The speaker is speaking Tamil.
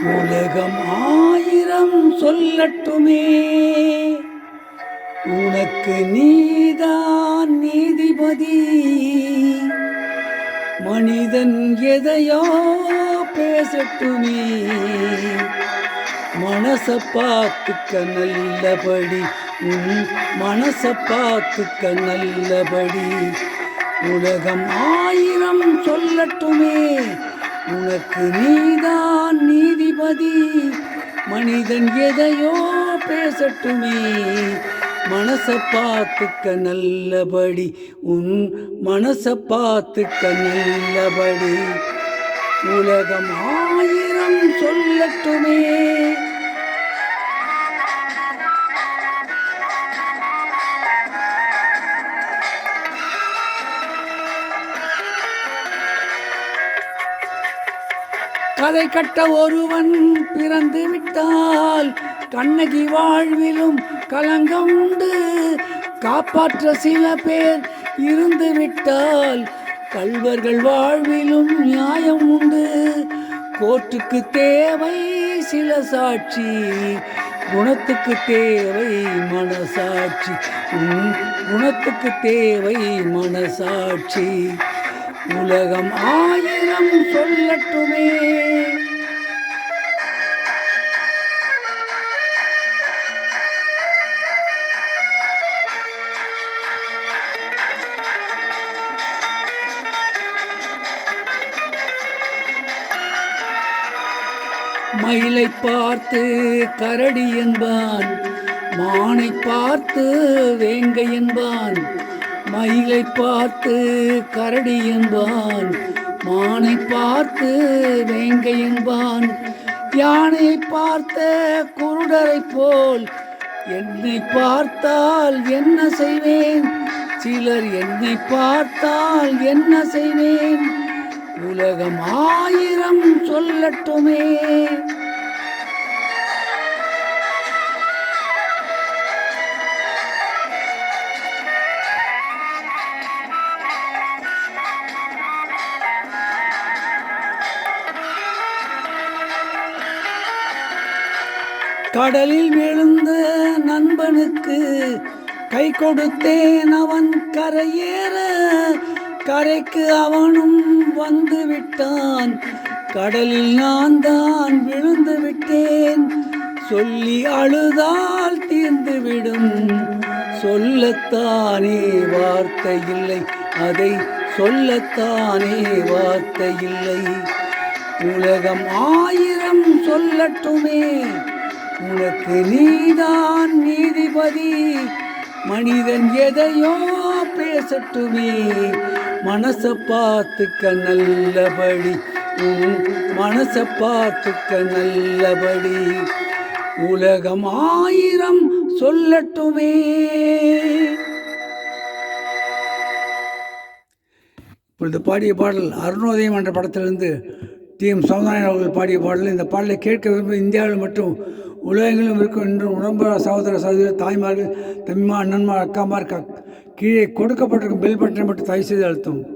உலகம் ஆயிரம் சொல்லட்டுமே, உனக்கு நீதான் நீதிபதி. மனிதன் எதையோ பேசட்டுமே, மனச பார்த்துக்க நல்லபடி, மனச பார்த்துக்க நல்லபடி. உலகம் ஆயிரம் சொல்லட்டுமே, உனக்கு நீதான் நீதிபதி. மனிதன் எதையோ பேசட்டுமே, மனச பார்த்துக்க நல்லபடி, உன் மனச பார்த்துக்க நல்லபடி. உலகம் ஆயிரம் சொல்லட்டுமே. கதை கட்ட ஒருவன் பிறந்து விட்டால் கண்ணகி வாழ்விலும் கலங்கம் உண்டு. காப்பாற்ற சில பேர் இருந்து விட்டால் கள்வர்கள் வாழ்விலும் நியாயம் உண்டு. கோர்ட்டுக்கு தேவை சில சாட்சி, குணத்துக்கு தேவை மனசாட்சி, குணத்துக்கு தேவை மனசாட்சி. உலகம் ஆயிரம் சொல்லட்டுமே. மயிலை பார்த்து கரடி என்பான், மானை பார்த்து வேங்கை என்பான். மயிலை பார்த்து கரடி என்பான், மானை பார்த்து வேங்கை என்பான். யானையை பார்த்த குருடரை போல் என்னை பார்த்தால் என்ன செய்வேன்? சிலர் என்னை பார்த்தால் என்ன செய்வேன்? உலகம் ஆயிரம் சொல்லட்டுமே. கடலில் விழுந்த நண்பனுக்கு கை கொடுத்தேன், அவன் கரையேற கரைக்கு அவனும் வந்து விட்டான். கடலில் நான் தான் விழுந்து விட்டேன். சொல்லி அழுதால் தீர்ந்துவிடும், சொல்லத்தானே வார்த்தை இல்லை, அதை சொல்லத்தானே வார்த்தை இல்லை. உலகம் ஆயிரம் சொல்லட்டுமே, உனக்கு நீதான் நீதிபதி. மனிதன் எதையோ பேசட்டுமே, மனச பார்த்துக்க நல்லபடி, மனச பார்த்துக்க நல்லபடி. உலகம் ஆயிரம் சொல்லட்டுமே. இப்பொழுது பாடிய பாடல் அருணோதயம் என்ற படத்திலிருந்து டி.எம். சௌந்தரராயன் அவர்கள் பாடிய பாடல். இந்த பாடலை கேட்க விரும்ப இந்தியாவில் மற்றும் உலகங்களிலும் இருக்கும் இன்றும் உடம்பு சகோதர சகோதரி தாய்மார்கள், தம்பிமார், அண்ணன்மார், அக்காமார் கீழே கொடுக்கப்பட்டிருக்கும் பெல் பட்டனை மட்டும் தயவு செய்து அழுத்தவும்.